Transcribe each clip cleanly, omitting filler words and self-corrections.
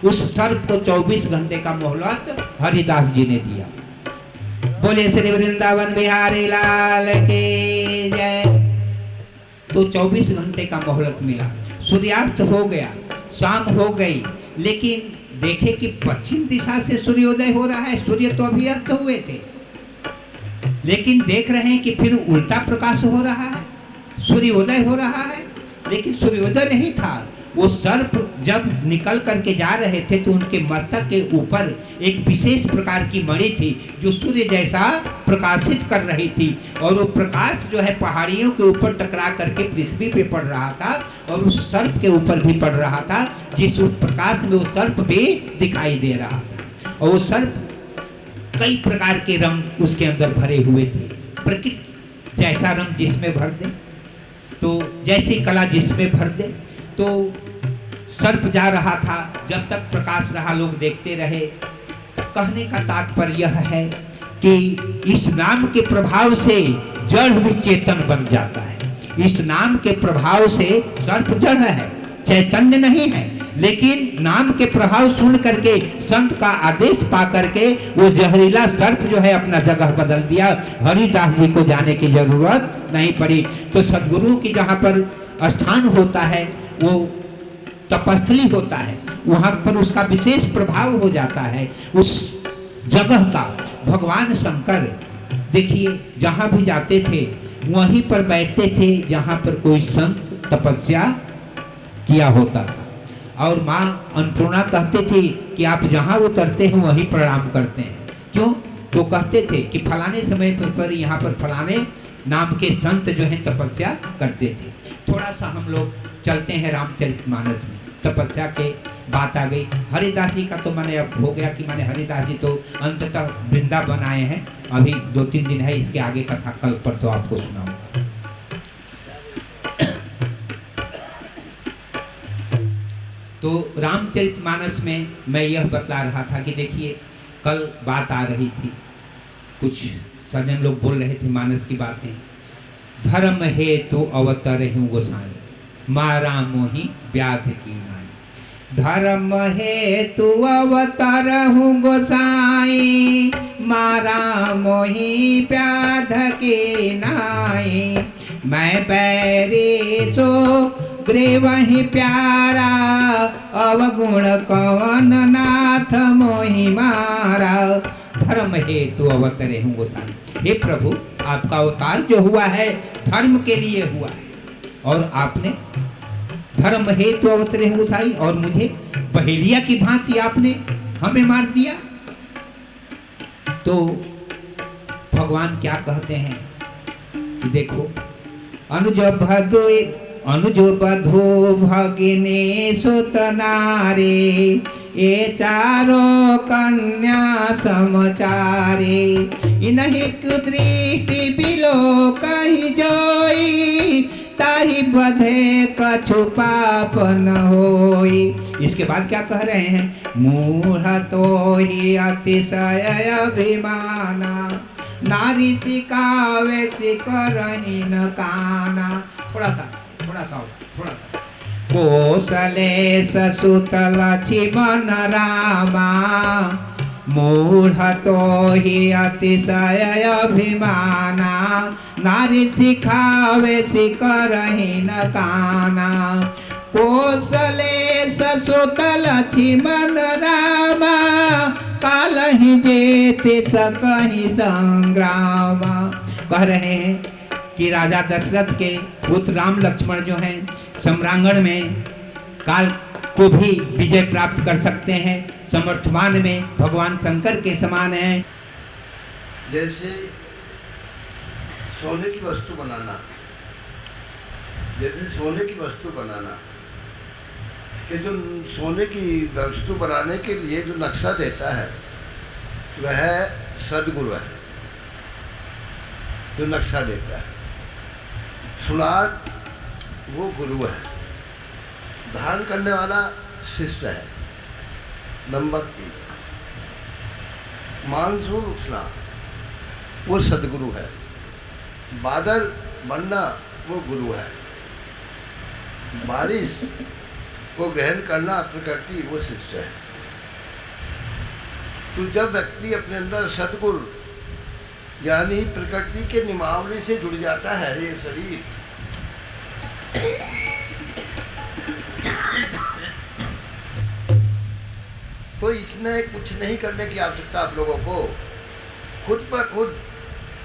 उस सर्प को 24 घंटे का मोहलत हरिदास जी ने दिया। बोले श्री वृंदावन बिहारी लाल की जय। तो 24 घंटे का मोहलत मिला। सूर्यास्त हो गया, शाम हो गई, लेकिन देखे कि पश्चिम दिशा से सूर्योदय हो रहा है। सूर्य तो अभी अस्त हुए थे, लेकिन देख रहे हैं कि फिर उल्टा प्रकाश हो रहा है, सूर्योदय हो रहा है, लेकिन सूर्योदय नहीं था। वो सर्प जब निकल करके जा रहे थे तो उनके मस्तक के ऊपर एक विशेष प्रकार की मणि थी जो सूर्य जैसा प्रकाशित कर रही थी, और वो प्रकाश जो है पहाड़ियों के ऊपर टकरा करके पृथ्वी पे पड़ रहा था और उस सर्प के ऊपर भी पड़ रहा था, जिस उस प्रकाश में वो सर्प भी दिखाई दे रहा था। और वो सर्प कई प्रकार के रंग उसके अंदर भरे हुए थे। प्रकृति जैसा रंग जिसमें भर दे, तो जैसी कला जिसमें भर दे, तो सर्प जा रहा था। जब तक प्रकाश रहा लोग देखते रहे। कहने का तात्पर्य यह है कि इस नाम के प्रभाव से जड़ भी चेतन बन जाता है। इस नाम के प्रभाव से सर्प जड़ है, चैतन्य नहीं है, लेकिन नाम के प्रभाव सुन करके संत का आदेश पा करके वो जहरीला सर्प जो है अपना जगह बदल दिया। हरिदास जी को जाने की जरूरत नहीं पड़ी। तो सदगुरु की जहाँ पर स्थान होता है वो तपस्थली होता है, वहाँ पर उसका विशेष प्रभाव हो जाता है उस जगह का। भगवान शंकर देखिए जहाँ भी जाते थे वहीं पर बैठते थे जहाँ पर कोई संत तपस्या किया होता था। और माँ अन्नपूर्णा कहते थे कि आप जहाँ उतरते हैं वहीं प्रणाम करते हैं। क्यों? तो कहते थे कि फलाने समय पर यहाँ पर फलाने नाम के संत जो है तपस्या करते थे। थोड़ा सा हम लोग चलते हैं रामचरितमानस में। तपस्या के बात आ गई। हरिदास जी का तो मैंने अब हो गया कि मैंने हरिदास जी तो अंततः वृंदावन आए हैं। अभी 2-3 दिन है, इसके आगे कथा कल परसों आपको सुनाऊंगा। तो रामचरितमानस में मैं यह बतला रहा था कि देखिए कल बात आ रही थी, कुछ सज्जन लोग बोल रहे थे मानस की बातें। धर्म हेतु अवतर हूँ गोसाई, मारा मोही व्याध की नाई। धर्म हेतु अवतर हूँ गोसाई, मारा मोही व्याध की नाई। मैं बैरी सो गृह ही प्यारा, अवगुण कवन नाथ मोहि मारा। धर्म हेतु अवतरे हूँ गोसाई। हे प्रभु, आपका अवतार जो हुआ है धर्म के लिए हुआ है, और आपने धर्म हेतु अवतरे हूँ गोसाई, और मुझे बहेलिया की भांति आपने हमें मार दिया। तो भगवान क्या कहते हैं कि देखो अनुज बधो भगिनी सुत नारी, ये चारों कन्या समचारी। इन्हीं दृष्टि बिलो कहीं जोई, ताही बधे कछु पाप न होई। इसके बाद क्या कह रहे हैं? मूढ़ तो ही अतिशय अभिमाना, नारी सिकावे सिकरही न काना। थोड़ा सा कौशले ससुत लक्ष्मण रामा, मूढ़ तो ही अतिशय अभिमाना, नारी सिखावे सिकरही न काना। कौशले ससुत लक्ष्मण रामा, कालहि जेते सकहि संग्रामा। कह रहे हैं कि राजा दशरथ के पुत्र राम लक्ष्मण जो हैं सम्रांगण में काल को भी विजय प्राप्त कर सकते हैं, समर्थमान में भगवान शंकर के समान हैं। जैसे सोने की वस्तु बनाना, कि जो सोने की वस्तु बनाने के लिए जो नक्शा देता है वह सदगुरु है, जो नक्शा देता है। सुनार वो गुरु है, धारण करने वाला शिष्य है। नंबर 3 मानसून उठना वो सदगुरु है, बादल बनना वो गुरु है, बारिश को ग्रहण करना प्रकृति वो शिष्य है। तो जब व्यक्ति अपने अंदर सद्गुण यानी प्रकृति के नियमावली से जुड़ जाता है, ये शरीर तो इसमें कुछ नहीं करने की आवश्यकता। आप लोगों को खुद पर खुद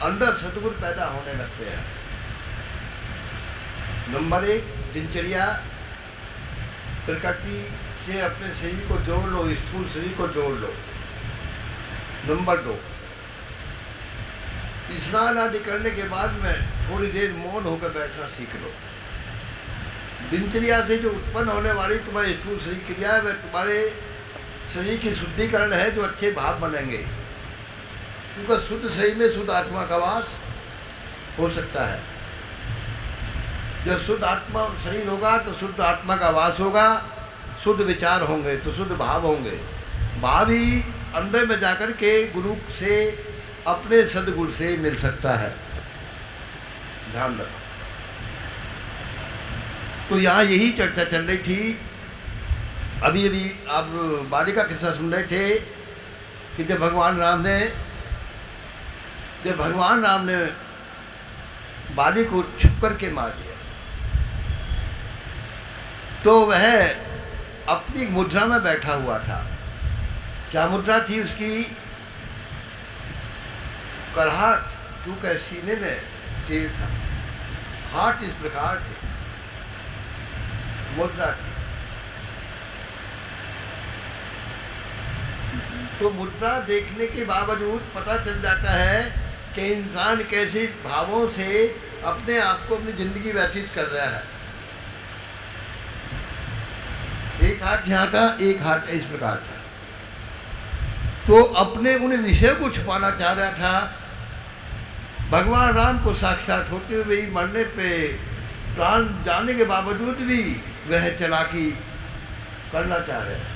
अंदर सद्गुण पैदा होने लगते हैं। नंबर 1, दिनचर्या प्रकृति से अपने शरीर को जोड़ लो, स्थूल शरीर को जोड़ लो। नंबर 2, स्नान आदि करने के बाद में थोड़ी देर मौन होकर बैठना सीख लो। दिनचर्या से जो उत्पन्न होने वाली तुम्हारी स्थूल शरीर क्रिया है, वह तुम्हारे शरीर की शुद्धिकरण है, जो अच्छे भाव बनेंगे। क्योंकि शुद्ध शरीर में शुद्ध आत्मा का वास हो सकता है। जब शुद्ध आत्मा शरीर होगा तो शुद्ध आत्मा का वास होगा, शुद्ध विचार होंगे तो शुद्ध भाव होंगे। भाव ही अंदर में जाकर के गुरु से अपने सद्गुण से मिल सकता है। ध्यान रखो। तो यहाँ यही चर्चा चल रही थी। अभी अभी आप बाली का किस्सा सुन रहे थे कि जब भगवान राम ने बाली को छुप करके मार दिया, तो वह अपनी मुद्रा में बैठा हुआ था। क्या मुद्रा थी उसकी? करहाट तू के सीने में तीर था, हाथ इस प्रकार थे, मुद्रा थी। तो मुद्रा देखने के बावजूद पता चल जाता है कि इंसान कैसे भावों से अपने आप को अपनी जिंदगी व्यतीत कर रहा है। एक हाथ यहाँ था, एक हाथ इस प्रकार था। तो अपने उन विषय को छुपाना चाह रहा था। भगवान राम को साक्षात होते हुए ही मरने पे प्राण जाने के बावजूद भी वह चालाकी करना चाह रहे हैं।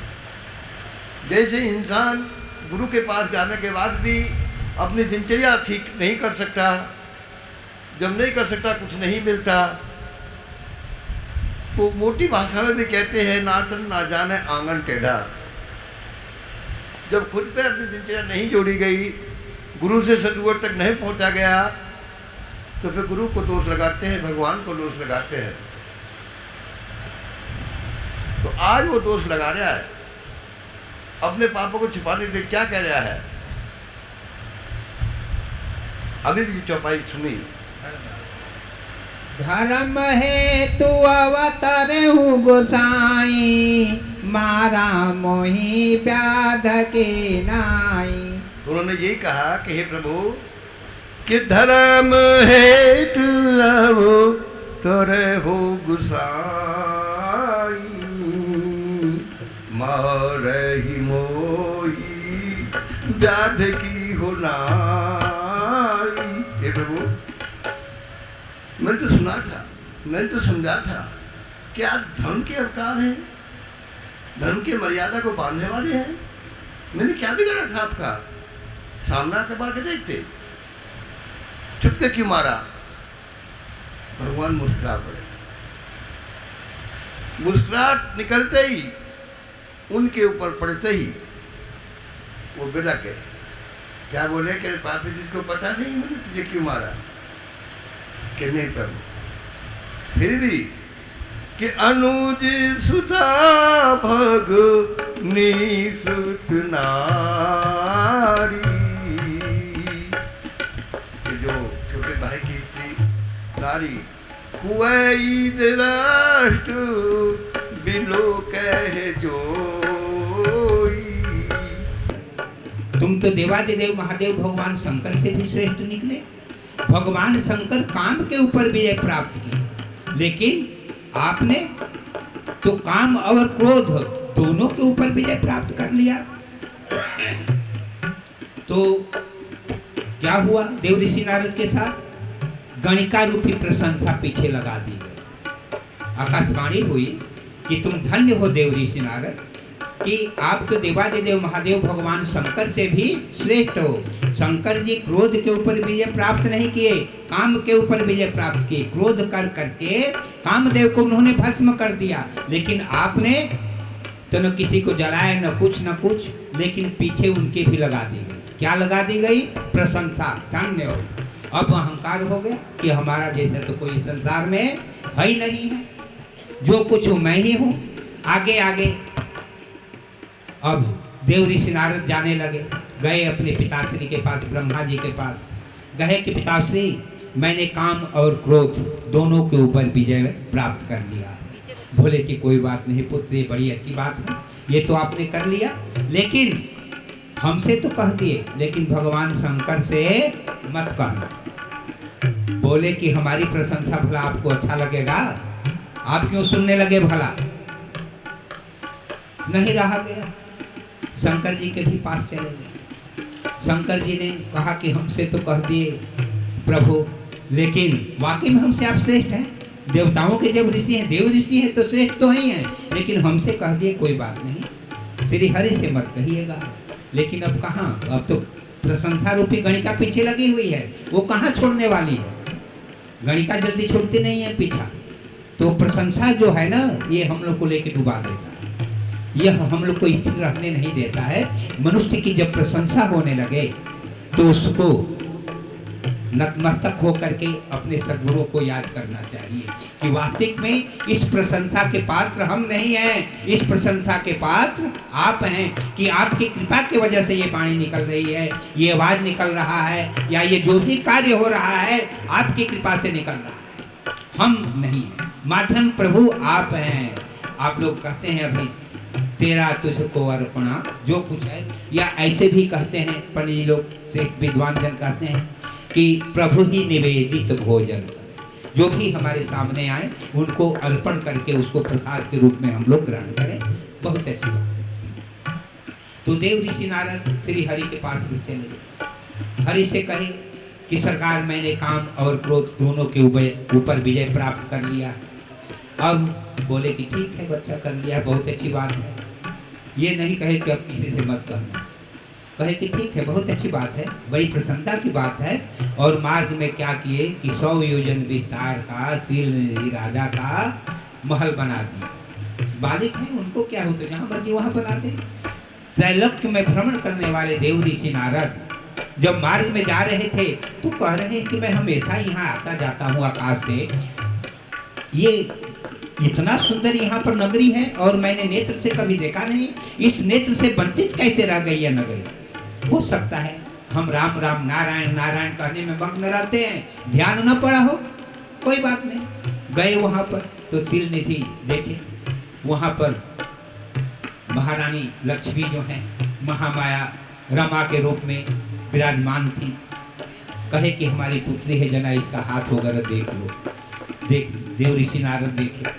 जैसे इंसान गुरु के पास जाने के बाद भी अपनी दिनचर्या ठीक नहीं कर सकता, जब नहीं कर सकता कुछ नहीं मिलता। तो मोटी भाषा में भी कहते हैं नातन ना जाने आंगन टेढ़ा। जब खुद पे अपनी दिनचर्या नहीं जोड़ी गई, गुरु से सद्गुण तक नहीं पहुंचा गया, तो फिर गुरु को दोष लगाते हैं, भगवान को दोष लगाते हैं। तो आज वो दोष लगा रहा है, अपने पापों को छुपाने के लिए क्या कह रहा है। अभी भी चौपाई सुनी। धर्म है तू अवतार हूँ गोसाई, मारा मोही व्याध के नाई। उन्होंने यही कहा कि हे प्रभु कि धर्म है तू अवतार हो गोसाई, मारही मोही व्याध की हो नाई। हे प्रभु, मैंने तो सुना था, मैंने तो समझा था कि आप धर्म के अवतार हैं, धर्म की मर्यादा को बांधने वाले हैं। मैंने क्या बिगाड़ा था आपका? सामना के मार के देखते, चुप के क्यों मारा? भगवान मुस्कुरा पड़े। मुस्कुराहट निकलते ही, उनके ऊपर पड़ते ही वो बिलक गए। क्या बोले कि पापी जिसको पता नहीं मैंने तुझे क्यों मारा? कि नहीं प्रभु, फिर भी कि अनुज सुता भगनी सुत नारी, कि जो छोटे भाई की स्त्री नारी कुआई राष्ट्र बिलो कह जोई। तुम तो देवादिदेव महादेव भगवान शंकर से भी श्रेष्ठ निकले। भगवान शंकर काम के ऊपर विजय प्राप्त की, लेकिन आपने तो काम और क्रोध दोनों के ऊपर विजय प्राप्त कर लिया। तो क्या हुआ देव ऋषि नारद के साथ? गणिका रूपी प्रशंसा पीछे लगा दी गई। आकाशवाणी हुई कि तुम धन्य हो देव ऋषि नारद, कि आप तो देवादिदेव महादेव भगवान शंकर से भी श्रेष्ठ हो। शंकर जी क्रोध के ऊपर विजय प्राप्त नहीं किए, काम के ऊपर विजय प्राप्त किए। क्रोध कर करके कामदेव को उन्होंने भस्म कर दिया, लेकिन आपने तो न किसी को जलाए न कुछ, लेकिन पीछे उनके भी लगा दी गई। क्या लगा दी गई? प्रशंसा, धन्य हो। अब अहंकार हो गया कि हमारा जैसा तो कोई संसार में है ही नहीं है, जो कुछ हूँ मैं ही हूँ। आगे आगे अब देव ऋषि नारद जाने लगे, गए अपने पिताश्री के पास, ब्रह्मा जी के पास गए कि पिताश्री, मैंने काम और क्रोध दोनों के ऊपर विजय प्राप्त कर लिया है। बोले कि कोई बात नहीं पुत्र, ये बड़ी अच्छी बात है, ये तो आपने कर लिया, लेकिन हमसे तो कह दिए, लेकिन भगवान शंकर से मत कहना। बोले कि हमारी प्रशंसा भला आपको अच्छा लगेगा? आप क्यों सुनने लगे भला? नहीं रहा गया, शंकर जी के भी पास चले गए। शंकर जी ने कहा कि हमसे तो कह दिए प्रभु, लेकिन वाकई में हमसे आप श्रेष्ठ हैं। देवताओं के जब ऋषि हैं, देव ऋषि हैं, तो श्रेष्ठ तो ही हैं, लेकिन हमसे कह दिए कोई बात नहीं, श्री हरि से मत कहिएगा। लेकिन अब कहाँ, अब तो प्रशंसा रूपी गणिका पीछे लगी हुई है, वो कहाँ छोड़ने वाली है? गणिका जल्दी छोड़ती नहीं है पीछा। तो प्रशंसा जो है ना, ये हम लोग को लेके डुबा देता है, यह हम लोग को स्थिर रहने नहीं देता है। मनुष्य की जब प्रशंसा होने लगे तो उसको नतमस्तक होकर के अपने सद्गुरु को याद करना चाहिए कि वास्तविक में इस प्रशंसा के पात्र हम नहीं हैं, इस प्रशंसा के पात्र आप हैं कि आपकी कृपा की वजह से ये वाणी निकल रही है, ये आवाज निकल रहा है, या ये जो भी कार्य हो रहा है आपकी कृपा से निकल रहा है, हम नहीं हैं। माध्यम प्रभु आप हैं। आप लोग कहते हैं अभी तेरा तुझको अर्पणा, जो कुछ है, या ऐसे भी कहते हैं पंडित जी लोग से, विद्वान जन कहते हैं कि प्रभु ही निवेदित भोजन करें, जो भी हमारे सामने आए उनको अर्पण करके उसको प्रसाद के रूप में हम लोग ग्रहण करें। बहुत अच्छी बात है। तो देव ऋषि नारद श्री हरि के पास भी चले गए। हरि से कहे कि सरकार, मैंने काम और क्रोध दोनों के ऊपर विजय प्राप्त कर लिया है। अब बोले कि ठीक है बच्चा, कर लिया, बहुत अच्छी बात है। ये नहीं कहे कि अब किसी से मत कहना, कहे कि ठीक है, बहुत अच्छी बात है, बड़ी प्रसन्नता की बात है। और मार्ग में क्या किए कि 100 योजन विस्तार का शील निधि राजा का महल बना दिया। बालिक है, उनको क्या होता है, जहाँ मर्जी वहाँ बनाते। त्रैलोक्य में भ्रमण करने वाले देव ऋषि नारद जब मार्ग में जा रहे थे तो कह रहे हैं कि मैं हमेशा यहाँ आता जाता हूँ आकाश से, ये इतना सुंदर यहाँ पर नगरी है और मैंने नेत्र से कभी देखा नहीं, इस नेत्र से वंचित कैसे रह गई है नगरी? हो सकता है हम राम राम नारायण नारायण कहने में मग्न रहते हैं, ध्यान न पड़ा हो, कोई बात नहीं। गए वहाँ पर तो शील निधि देखे, वहाँ पर महारानी लक्ष्मी जो है महामाया रमा के रूप में विराजमान थी। कहे कि हमारी पुत्री है, जना इसका हाथ वगैरह देख लो। देख देव ऋषि नारद देखे,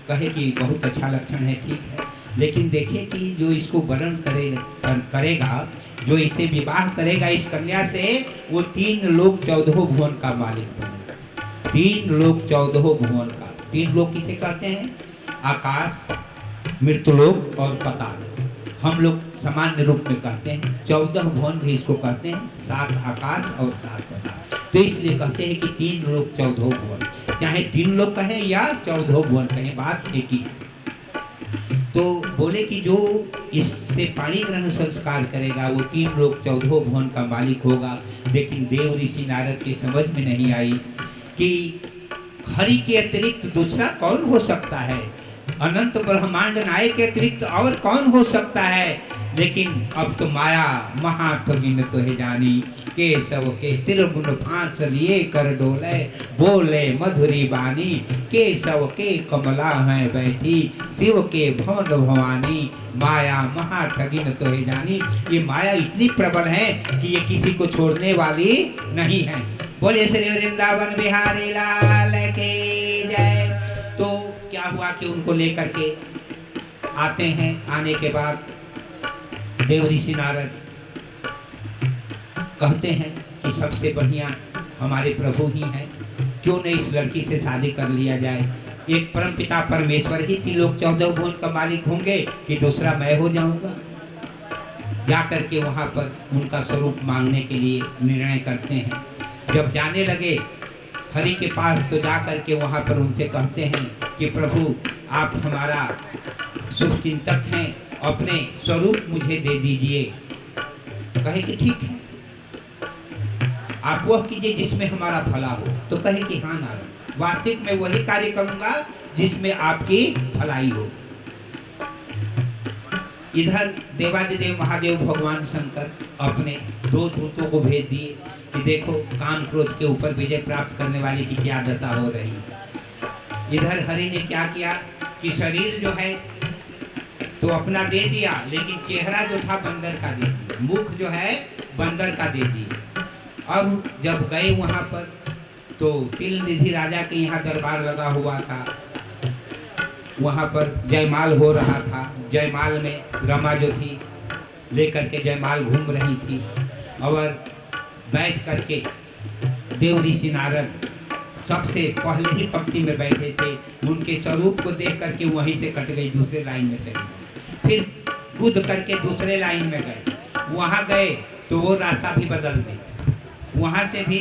कहे कि बहुत अच्छा लक्षण है, ठीक है, लेकिन देखिए कि जो इसको वरण करेगा, जो इसे विवाह करेगा इस कन्या से, वो 3 लोक 14 भुवन का मालिक बनेगा। 3 लोक 14 भुवन का, 3 लोक किसे कहते हैं? आकाश, मृत्युलोक और पाताल। हम लोग सामान्य रूप में कहते हैं 14 भुवन भी इसको कहते हैं, 7 आकाश और 7 पाताल। तो इसलिए कहते हैं कि 3 लोक 14 भुवन, चाहे 3 लोग कहें या 14 भुवन कहें, बात एक ही है। तो बोले कि जो इससे पाणी ग्रहण संस्कार करेगा वो 3 लोक 14 भुवन का मालिक होगा। लेकिन देव ऋषि नारद की समझ में नहीं आई कि हरि के अतिरिक्त दूसरा कौन हो सकता है, अनंत ब्रह्मांड नायक के अतिरिक्त और कौन हो सकता है। लेकिन अब तो माया महाठगिन तो है जानी, केशव के त्रिगुण फांस लिए कर डोले, बोले मधुरी बानी, केशव के कमला है बैठी, शिव के भवन भवानी, माया महाठगिन तो है जानी। ये माया इतनी प्रबल है कि ये किसी को छोड़ने वाली नहीं है। बोले श्री वृंदावन बिहारी लाल के जय। तो क्या हुआ कि उनको लेकर के आते हैं। आने के बाद देव ऋषि नारद कहते हैं कि सबसे बढ़िया हमारे प्रभु ही हैं, क्यों नहीं इस लड़की से शादी कर लिया जाए। एक परमपिता परमेश्वर ही 3 लोक 14 भुवन का मालिक होंगे कि दूसरा मैं हो जाऊंगा। जा करके वहाँ पर उनका स्वरूप मांगने के लिए निर्णय करते हैं। जब जाने लगे हरि के पास तो जा करके वहाँ पर उनसे कहते हैं कि प्रभु आप हमारा शुभ चिंतक हैं अपने स्वरूप मुझे दे दीजिए। कहे कि ठीक है, आप वह कीजिए जिसमें हमारा भला हो। तो कहे कि हाँ नारद, वास्तविक मैं वही कार्य करूंगा जिसमें आपकी भलाई होगी। इधर देवादिदेव महादेव भगवान शंकर अपने 2 दूतों को भेज दिए कि देखो काम क्रोध के ऊपर विजय प्राप्त करने वाले की क्या दशा हो रही है। इधर हरि ने क्या किया कि शरीर जो है तो अपना दे दिया, लेकिन चेहरा जो था बंदर का दे दिया, मुख जो है बंदर का दे दिया। अब जब गए वहाँ पर तो तिलनिधि राजा के यहाँ दरबार लगा हुआ था, वहाँ पर जयमाल हो रहा था। जयमाल में रमा जो थी लेकर के जयमाल घूम रही थी और बैठ करके देव ऋषि नारद सबसे पहले ही पंक्ति में बैठे थे। उनके स्वरूप को देख करके वहीं से कट गई, दूसरे लाइन में चली गई। फिर कूद करके दूसरे लाइन में गए, वहाँ गए तो वो रास्ता भी बदल दी, वहाँ से भी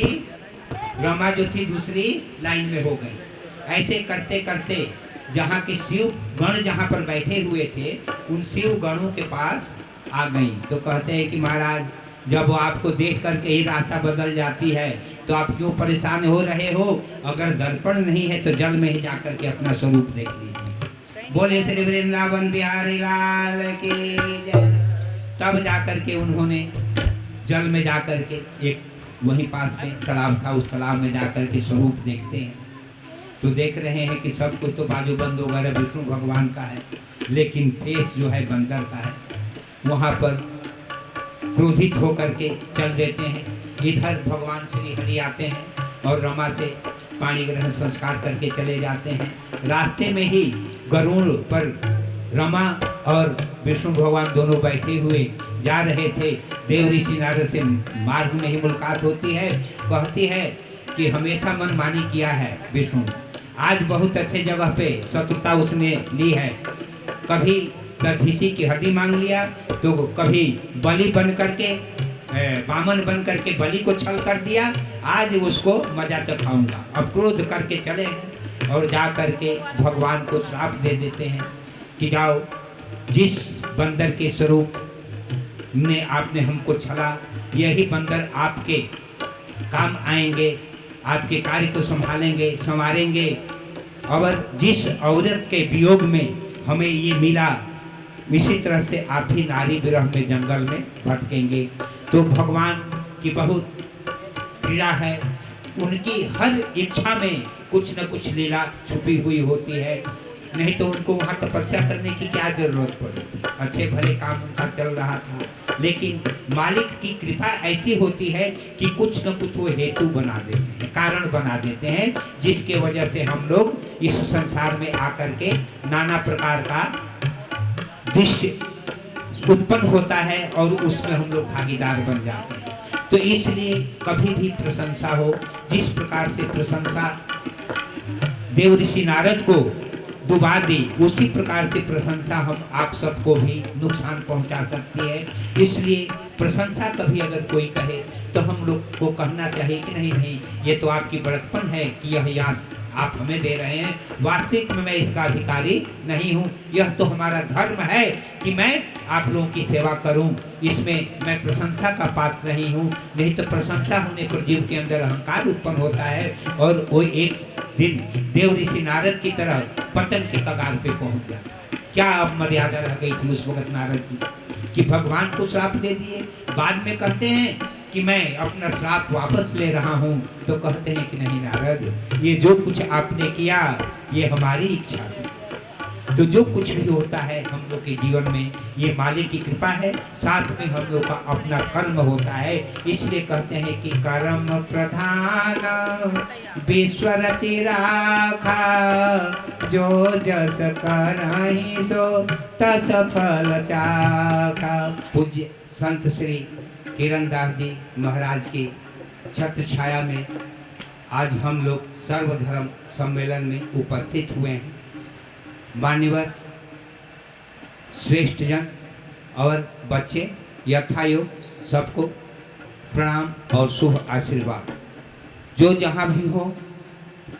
रमा जो थी दूसरी लाइन में हो गई। ऐसे करते करते जहाँ के शिव गण जहाँ पर बैठे हुए थे उन शिव गणों के पास आ गई। तो कहते हैं कि महाराज, जब वो आपको देख करके ही रास्ता बदल जाती है तो आप क्यों परेशान हो रहे हो? अगर दर्पण नहीं है तो जल में ही जा करके अपना स्वरूप देख लीजिए। बोले श्री वृंदावन बिहारी लाल की जय। तब जा करके उन्होंने जल में जा करके, एक वहीं पास में तालाब था, उस तालाब में जा करके स्वरूप देखते हैं तो देख रहे हैं कि सब कुछ तो बाजूबंद वगैरह विष्णु भगवान का है, लेकिन फेस जो है बंदर का है। वहाँ पर क्रोधित होकर के चल देते हैं। इधर भगवान श्री हरि आते हैं और रमा से पाणी ग्रहण संस्कार करके चले जाते हैं। रास्ते में ही गरुड़ पर रमा और विष्णु भगवान दोनों बैठे हुए जा रहे थे। देव ऋषि नारद से मार्ग में ही मुलाकात होती है। कहती है कि हमेशा मनमानी किया है विष्णु, आज बहुत अच्छे जगह पे शत्रुता उसने ली है। कभी दधीसी की हड्डी मांग लिया तो कभी बलि बन करके बामन बन करके बलि को छल कर दिया, आज उसको मजा चखाऊंगा। अब क्रोध करके चले हैं और जा करके भगवान को श्राप दे देते हैं कि जाओ, जिस बंदर के स्वरूप ने आपने हमको छला, यही बंदर आपके काम आएंगे, आपके कार्य को संभालेंगे, संवारेंगे। और जिस औरत के वियोग में हमें ये मिला, इसी तरह से आप भी नारी विरह में जंगल में भटकेंगे। तो भगवान की बहुत पीड़ा है, उनकी हर इच्छा में कुछ न कुछ लीला छुपी हुई होती है, नहीं तो उनको वहाँ तपस्या करने की क्या जरूरत पड़ती। अच्छे भले काम उनका चल रहा था, लेकिन मालिक की कृपा ऐसी होती है कि कुछ न कुछ वो हेतु बना देते हैं, कारण बना देते हैं, जिसके वजह से हम लोग इस संसार में आकर के नाना प्रकार का दृश्य उत्पन्न होता है और उसमें हम लोग भागीदार बन जाते हैं। तो इसलिए कभी भी प्रशंसा हो, जिस प्रकार से प्रशंसा देव ऋषि नारद को डुबा दी, उसी प्रकार से प्रशंसा हम आप सबको भी नुकसान पहुंचा सकती है। इसलिए प्रशंसा कभी अगर कोई कहे तो हम लोग को कहना चाहिए कि नहीं नहीं, ये तो आपकी बड़कपन है कि यह यश आप हमें दे रहे हैं, वास्तविक में मैं इसका अधिकारी नहीं हूँ। यह तो हमारा धर्म है कि मैं आप लोगों की सेवा करूँ, इसमें मैं प्रशंसा का पात्र नहीं हूँ। नहीं तो प्रशंसा होने पर जीव के अंदर अहंकार उत्पन्न होता है और वो एक दिन देव ऋषि नारद की तरह पतन के कगार पे पहुँच जाता है। क्या अब मर्यादा रह गई थी उस वक्त नारद की कि भगवान को श्राप दे दिए। बाद में कहते हैं कि मैं अपना श्राप वापस ले रहा हूँ, तो कहते हैं कि नहीं नारद, ये जो कुछ आपने किया ये हमारी इच्छा थी। तो जो कुछ भी होता है हम लोग के जीवन में ये मालिक की कृपा है, साथ में हम लोग का अपना कर्म होता है। इसलिए कहते हैं कि कर्म प्रधान विश्व रचि राखा, जो जस करहि सो तस फल चाखा। पूज्य संत श्री किरण दास जी महाराज की छत्र छाया में आज हम लोग सर्वधर्म सम्मेलन में उपस्थित हुए हैं। मान्यवर श्रेष्ठ जन और बच्चे यथायोग सबको प्रणाम और शुभ आशीर्वाद। जो जहाँ भी हो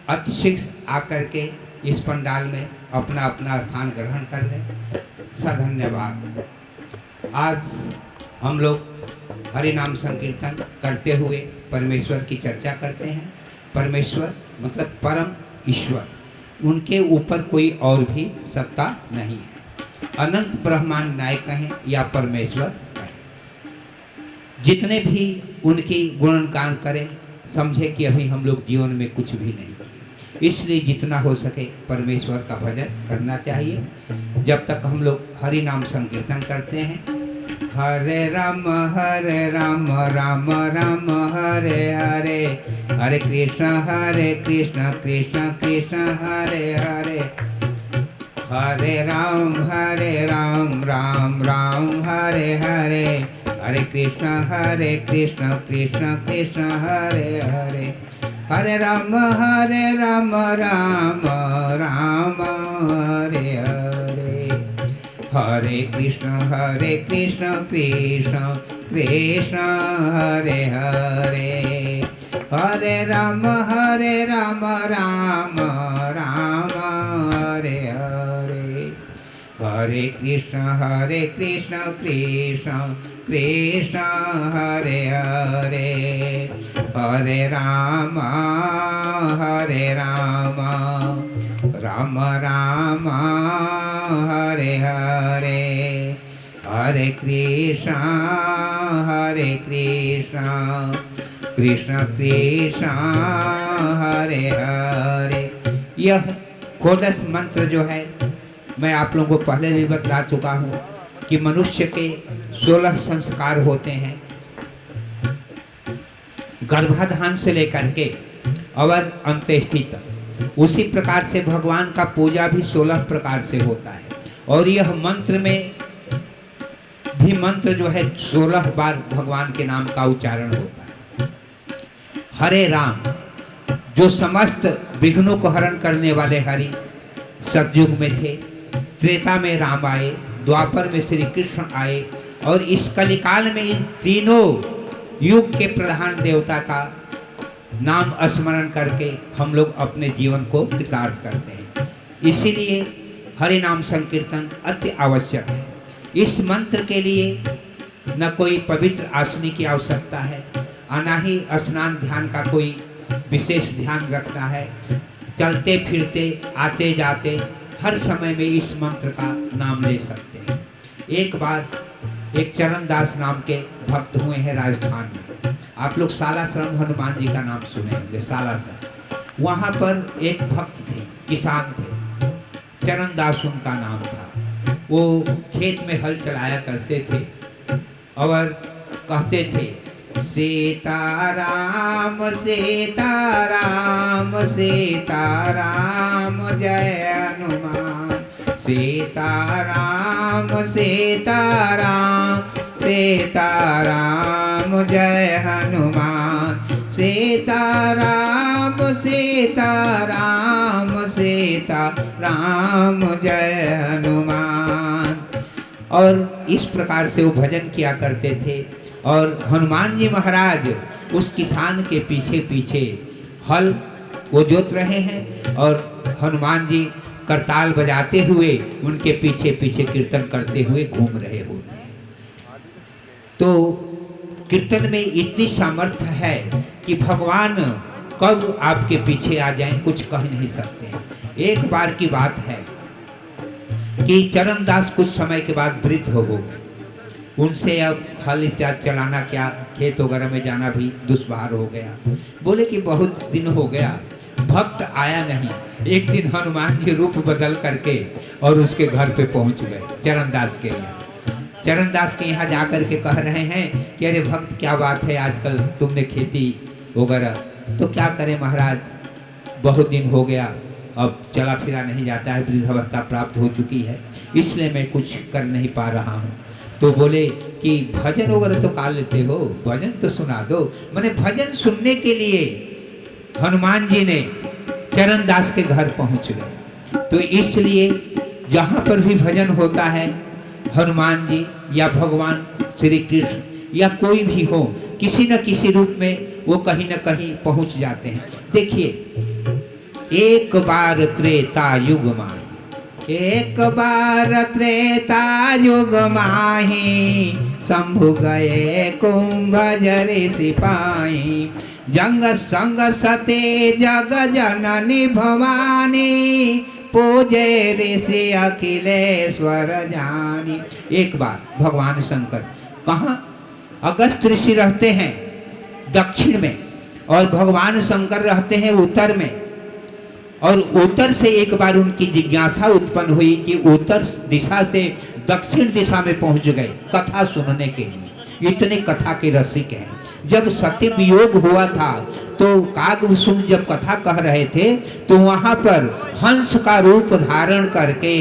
अतिशीघ्र आकर के इस पंडाल में अपना अपना स्थान ग्रहण कर लें। सधन्यवाद। आज हम लोग हरि नाम संकीर्तन करते हुए परमेश्वर की चर्चा करते हैं। परमेश्वर मतलब परम ईश्वर, उनके ऊपर कोई और भी सत्ता नहीं है। अनंत ब्रह्मांड नायक कहें या परमेश्वर कहें, जितने भी उनकी गुणगान करें, समझे कि अभी हम लोग जीवन में कुछ भी नहीं किए। इसलिए जितना हो सके परमेश्वर का भजन करना चाहिए। जब तक हम लोग हरि नाम संकीर्तन करते हैं, हरे राम राम राम हरे हरे, हरे कृष्ण कृष्ण कृष्ण हरे हरे, हरे राम राम राम हरे हरे, हरे कृष्ण कृष्ण कृष्ण हरे हरे, हरे राम राम राम हरे हरे, हरे कृष्ण कृष्ण कृष्ण हरे हरे, हरे राम राम राम हरे हरे, हरे कृष्ण कृष्ण कृष्ण हरे हरे, हरे राम राम राम हरे हरे, हरे कृष्ण कृष्ण कृष्ण हरे हरे। यह षोडश मंत्र जो है, मैं आप लोगों को पहले भी बतला चुका हूँ कि मनुष्य के 16 संस्कार होते हैं, गर्भाधान से लेकर के और अंत्येष्टि तक। उसी प्रकार से भगवान का पूजा भी 16 प्रकार से होता है। और यह मंत्र में भी मंत्र जो है 16 बार भगवान के नाम का उच्चारण होता है। हरे राम, जो समस्त विघ्नों को हरण करने वाले हरि सतयुग में थे, त्रेता में राम आए, द्वापर में श्री कृष्ण आए, और इस कलिकाल में इन तीनों युग के प्रधान देवता का नाम स्मरण करके हम लोग अपने जीवन को कृतार्थ करते हैं। इसीलिए हरि नाम संकीर्तन अति आवश्यक है। इस मंत्र के लिए न कोई पवित्र आसनी की आवश्यकता है, और न ही स्नान ध्यान का कोई विशेष ध्यान रखना है। चलते फिरते आते जाते हर समय में इस मंत्र का नाम ले सकते हैं। एक बार एक चरणदास नाम के भक्त हुए हैं राजस्थान में। आप लोग सालासर हनुमान जी का नाम सुने होंगे, सालासर। वहाँ पर एक भक्त थे, किसान थे, चरणदास उनका नाम था। वो खेत में हल चलाया करते थे और कहते थे, सीताराम सीताराम सीताराम जय हनुमान, सीताराम सीताराम सीताराम जय हनुमान, सीताराम सीताराम सीताराम जय हनुमान। और इस प्रकार से वो भजन किया करते थे। और हनुमान जी महाराज उस किसान के पीछे पीछे हल वो जोत रहे हैं, और हनुमान जी करताल बजाते हुए उनके पीछे पीछे कीर्तन करते हुए घूम रहे होते हैं। तो कीर्तन में इतनी सामर्थ्य है कि भगवान कब आपके पीछे आ जाएं कुछ कह नहीं सकते हैं। एक बार की बात है कि चरणदास कुछ समय के बाद वृद्ध हो गए। उनसे अब हल इत्यादि चलाना, क्या खेत वगैरह में जाना भी दुश्वार हो गया। बोले कि बहुत दिन हो गया, भक्त आया नहीं। एक दिन हनुमान जी रूप बदल करके और उसके घर पे पहुंच गए, चरणदास के यहाँ। चरणदास के यहाँ जा कर के कह रहे हैं कि अरे भक्त, क्या बात है, आजकल तुमने खेती वगैरह। तो क्या करें महाराज, बहुत दिन हो गया, अब चला फिरा नहीं जाता है, वृद्धावस्था प्राप्त हो चुकी है, इसलिए मैं कुछ कर नहीं पा रहा हूँ। तो बोले कि भजन वगैरह तो गा लेते हो, भजन तो सुना दो। मैंने भजन सुनने के लिए हनुमान जी ने चरणदास के घर पहुंच गए। तो इसलिए जहाँ पर भी भजन होता है, हनुमान जी या भगवान श्री कृष्ण या कोई भी हो, किसी न किसी रूप में वो कहीं न कहीं पहुंच जाते हैं। देखिए, एक बार त्रेता युग माही, एक बार त्रेता युग माही, शंभु गए कुंभ जरे सिपाही। जंग संग सते जग जननी भवानी, पूजे ऋषि अखिलेश्वर जानी। एक बार भगवान शंकर कहाँ? अगस्त ऋषि रहते हैं दक्षिण में और भगवान शंकर रहते हैं उत्तर में। और उत्तर से एक बार उनकी जिज्ञासा उत्पन्न हुई कि उत्तर दिशा से दक्षिण दिशा में पहुंच गए कथा सुनने के लिए। इतने कथा के रसिक हैं। जब सत्य वियोग हुआ था तो कागभूषण जब कथा कह रहे थे तो वहां पर हंस का रूप धारण करके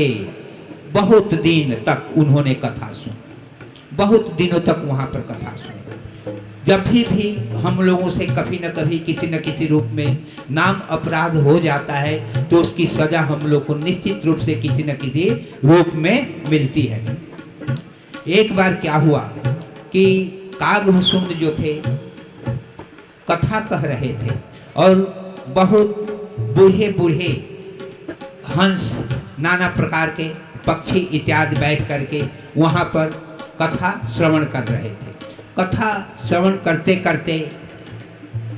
बहुत दिन तक उन्होंने कथा सुनी। बहुत दिनों तक वहां पर कथा सुनी। जब भी हम लोगों से कभी न कभी किसी न किसी रूप में नाम अपराध हो जाता है तो उसकी सजा हम लोग को निश्चित रूप से किसी न किसी रूप में मिलती है। एक बार क्या हुआ कि कागभूषण जो थे कथा कह रहे थे और बहुत बूढ़े बूढ़े हंस नाना प्रकार के पक्षी इत्यादि बैठ करके वहाँ पर कथा श्रवण कर रहे थे। कथा श्रवण करते करते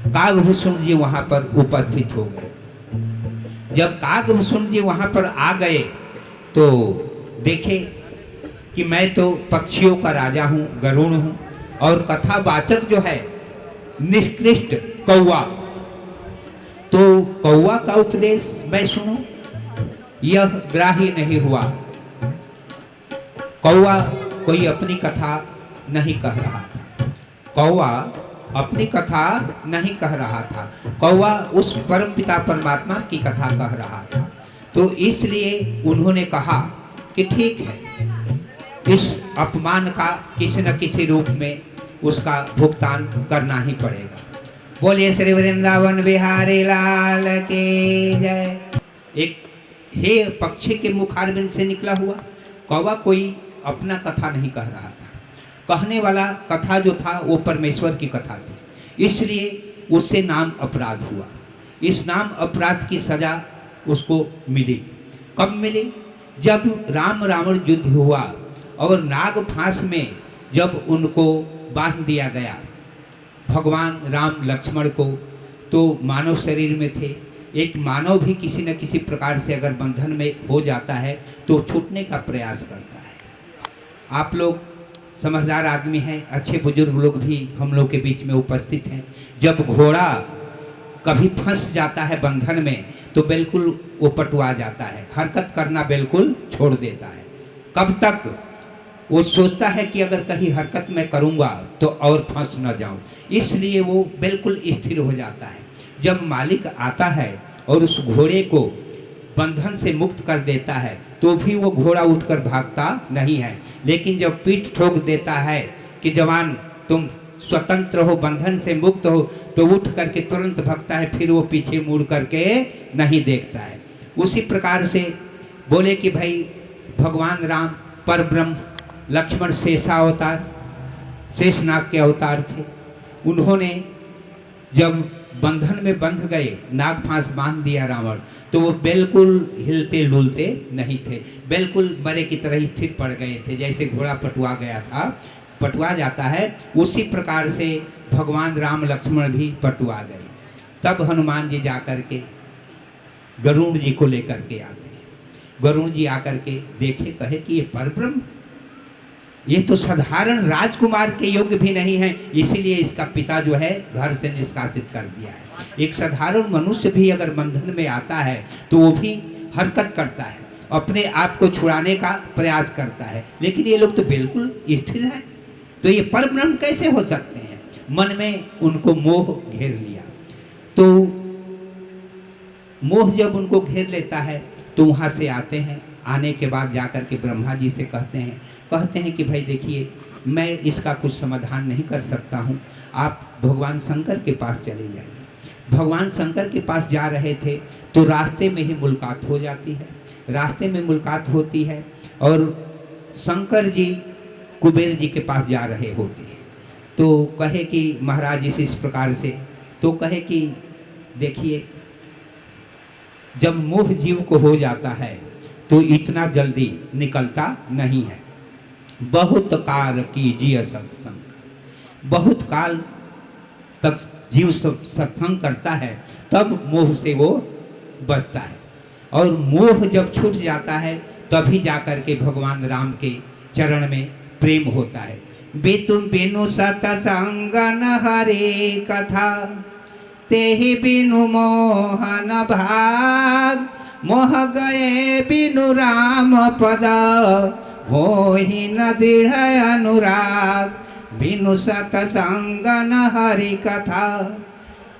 कागभूषण जी वहाँ पर उपस्थित हो गए। जब कागभूषण जी वहाँ पर आ गए तो देखे कि मैं तो पक्षियों का राजा हूँ, गरुड़ हूँ, और कथावाचक जो है निष्कृष्ट कौवा, तो कौवा का उपदेश मैं सुनूं, यह ग्राह्य नहीं हुआ। कौवा कोई अपनी कथा नहीं कह रहा था। कौवा अपनी कथा नहीं कह रहा था। कौवा उस परम पिता परमात्मा की कथा कह रहा था। तो इसलिए उन्होंने कहा कि ठीक है, इस अपमान का किसी न किसी रूप में उसका भुगतान करना ही पड़ेगा। बोलिए श्री वृंदावन बिहारी लाल की जय। एक हे पक्षी के मुखारबिंद से निकला हुआ कौवा कोई अपना कथा नहीं कह रहा था। कहने वाला कथा जो था वो परमेश्वर की कथा थी, इसलिए उससे नाम अपराध हुआ। इस नाम अपराध की सजा उसको मिली। कब मिली? जब राम रावण युद्ध हुआ और नाग फांस में जब उनको बांध दिया गया भगवान राम लक्ष्मण को, तो मानव शरीर में थे। एक मानव भी किसी न किसी प्रकार से अगर बंधन में हो जाता है तो छूटने का प्रयास करता है। आप लोग समझदार आदमी हैं, अच्छे बुजुर्ग लोग भी हम लोग के बीच में उपस्थित हैं। जब घोड़ा कभी फंस जाता है बंधन में तो बिल्कुल वो पटुआ जाता है, हरकत करना बिल्कुल छोड़ देता है। कब तक? वो सोचता है कि अगर कहीं हरकत मैं करूँगा तो और फंस न जाऊँ, इसलिए वो बिल्कुल स्थिर हो जाता है। जब मालिक आता है और उस घोड़े को बंधन से मुक्त कर देता है तो भी वो घोड़ा उठकर भागता नहीं है, लेकिन जब पीठ ठोक देता है कि जवान तुम स्वतंत्र हो, बंधन से मुक्त हो, तो उठ करके तुरंत भागता है, फिर वो पीछे मुड़ करके नहीं देखता है। उसी प्रकार से बोले कि भाई भगवान राम परब्रह्म, लक्ष्मण शेषावतार, शेषनाग के अवतार थे। उन्होंने जब बंधन में बंध गए, नाग फांस बांध दिया रावण, तो वो बिल्कुल हिलते डुलते नहीं थे, बिल्कुल मरे की तरह स्थिर पड़ गए थे। जैसे घोड़ा पटुआ गया था, पटुआ जाता है, उसी प्रकार से भगवान राम लक्ष्मण भी पटुआ गए। तब हनुमान जी जा कर के गरुड़ जी को लेकर के आते हैं। गरुड़ जी आकर के देखे, कहे कि ये परब्रह्म, ये तो साधारण राजकुमार के योग्य भी नहीं है, इसीलिए इसका पिता जो है घर से निष्कासित कर दिया है। एक साधारण मनुष्य भी अगर बंधन में आता है तो वो भी हरकत करता है, अपने आप को छुड़ाने का प्रयास करता है, लेकिन ये लोग तो बिल्कुल स्थिर हैं, तो ये परब्रह्म कैसे हो सकते हैं? मन में उनको मोह घेर लिया। तो मोह जब उनको घेर लेता है तो वहाँ से आते हैं। आने के बाद जाकर के ब्रह्मा जी से कहते हैं कि भाई देखिए, मैं इसका कुछ समाधान नहीं कर सकता हूँ, आप भगवान शंकर के पास चले जाइए। भगवान शंकर के पास जा रहे थे तो रास्ते में ही मुलाकात हो जाती है। रास्ते में मुलाकात होती है और शंकर जी कुबेर जी के पास जा रहे होते हैं। तो कहे कि महाराज इस प्रकार से, तो कहे कि देखिए जब मोह जीव को हो जाता है तो इतना जल्दी निकलता नहीं है। बहुत काल कीजिए सत्संग, बहुत काल तक जीव सत्संग करता है तब मोह से वो बचता है। और मोह जब छूट जाता है तभी जाकर के भगवान राम के चरण में प्रेम होता है। बेतु बिनु सतसंग न हरे कथा, तेहि बिनु मोहन भाग, मोह गए बिनु राम पद, होहि न दृढ़ अनुराग। बिनु सतसंग न हरि कथा,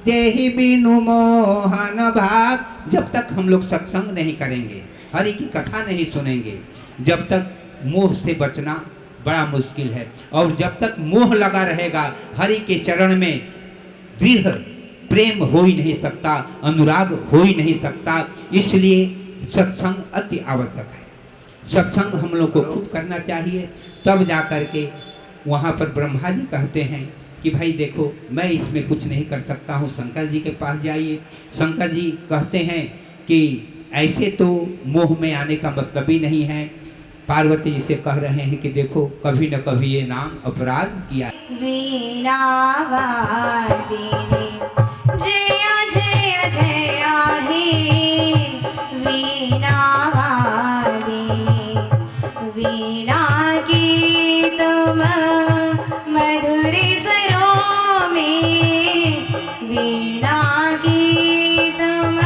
तेहि बिनु मोहन भाग। जब तक हम लोग सत्संग नहीं करेंगे, हरि की कथा नहीं सुनेंगे, जब तक मोह से बचना बड़ा मुश्किल है। और जब तक मोह लगा रहेगा हरि के चरण में दृढ़ प्रेम हो ही नहीं सकता, अनुराग हो ही नहीं सकता। इसलिए सत्संग अति आवश्यक है। सत्संग हम लोग को खूब करना चाहिए, तब जा कर के वहाँ पर ब्रह्मा जी कहते हैं कि भाई देखो मैं इसमें कुछ नहीं कर सकता हूँ, शंकर जी के पास जाइए। शंकर जी कहते हैं कि ऐसे तो मोह में आने का मतलब ही नहीं है। पार्वती जी से कह रहे हैं कि देखो कभी न कभी ये नाम अपराध किया। वीणा वादिनी जय जय जय हे वीणा वादिनी, वीणा की तुम मधुर स्वरों में, वीणा की तुम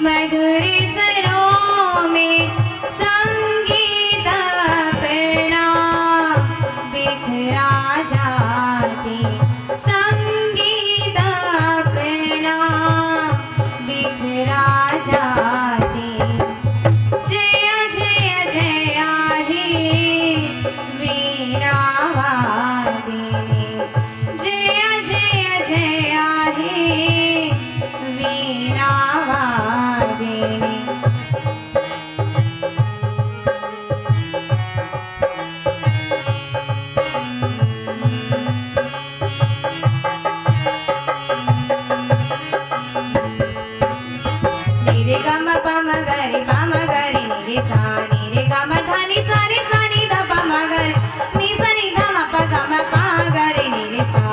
मधुर स्वरों में, संगीत अपना बिखरा जाते, संगीत अपना बिखरा जाते। जय जय जय हे वीणा वादिनी, जय जय जय हे वीणा वादिनी। रे गम पम गरि रे सा रे गम धनि सा नि ध पम गरि नि सा नि ध म प ग म प गरि रे सा।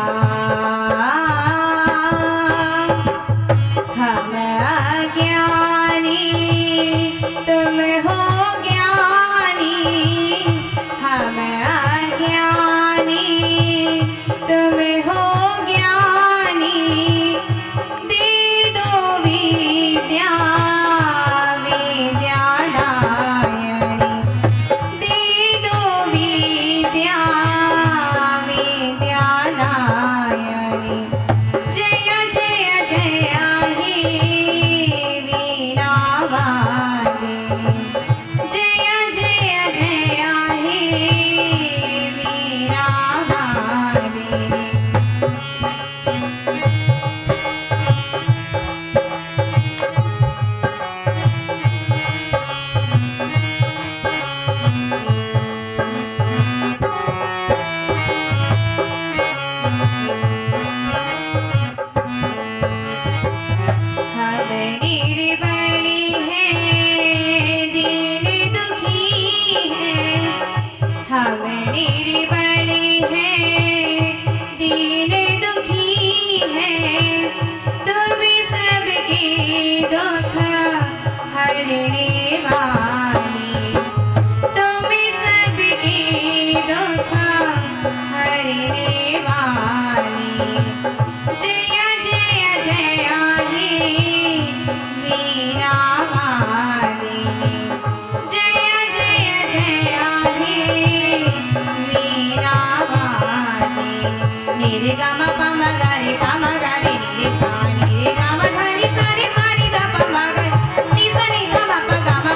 हम अज्ञानी तुम हो ज्ञानी, हम अज्ञानी तुम हो ज्ञानी, दे दो विद्या विद्या दायिनी, दे दो विद्या विद्या दायिनी। जय जय जय हे वीणा वादिनी, जय जय जय हे वीणा वादिनी। हम निर्बली हैं, दीन दुखी हैं, हम निर्बली हैं, दीन दुखी हैं, तुम सबके दुख हरने वाली, तुम सबके दुख हरने वाली। जय जय जय हे वीणा वादिनी, जय जय जय हे वीणा वादिनी। रे ग म प म ग रे रे सा रे ग म ध नि सा नि ध प म ग नि सा नि ध म प ग म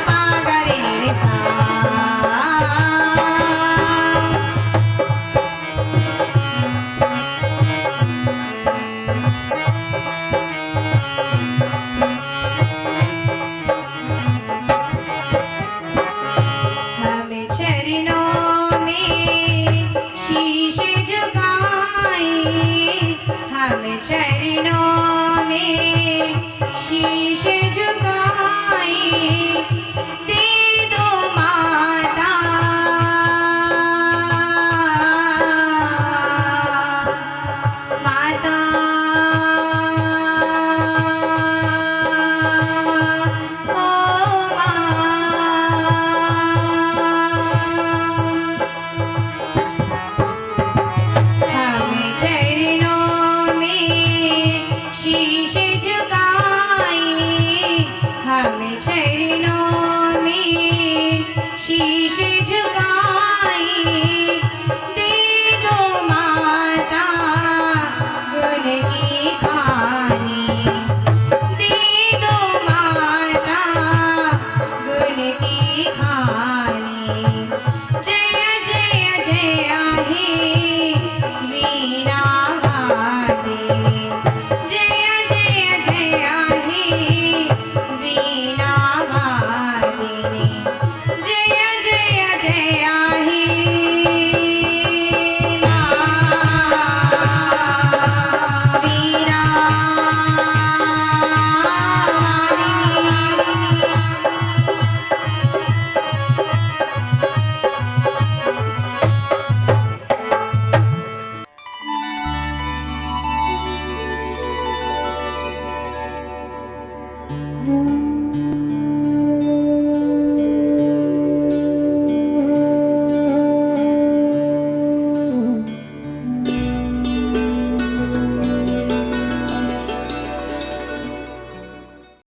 रे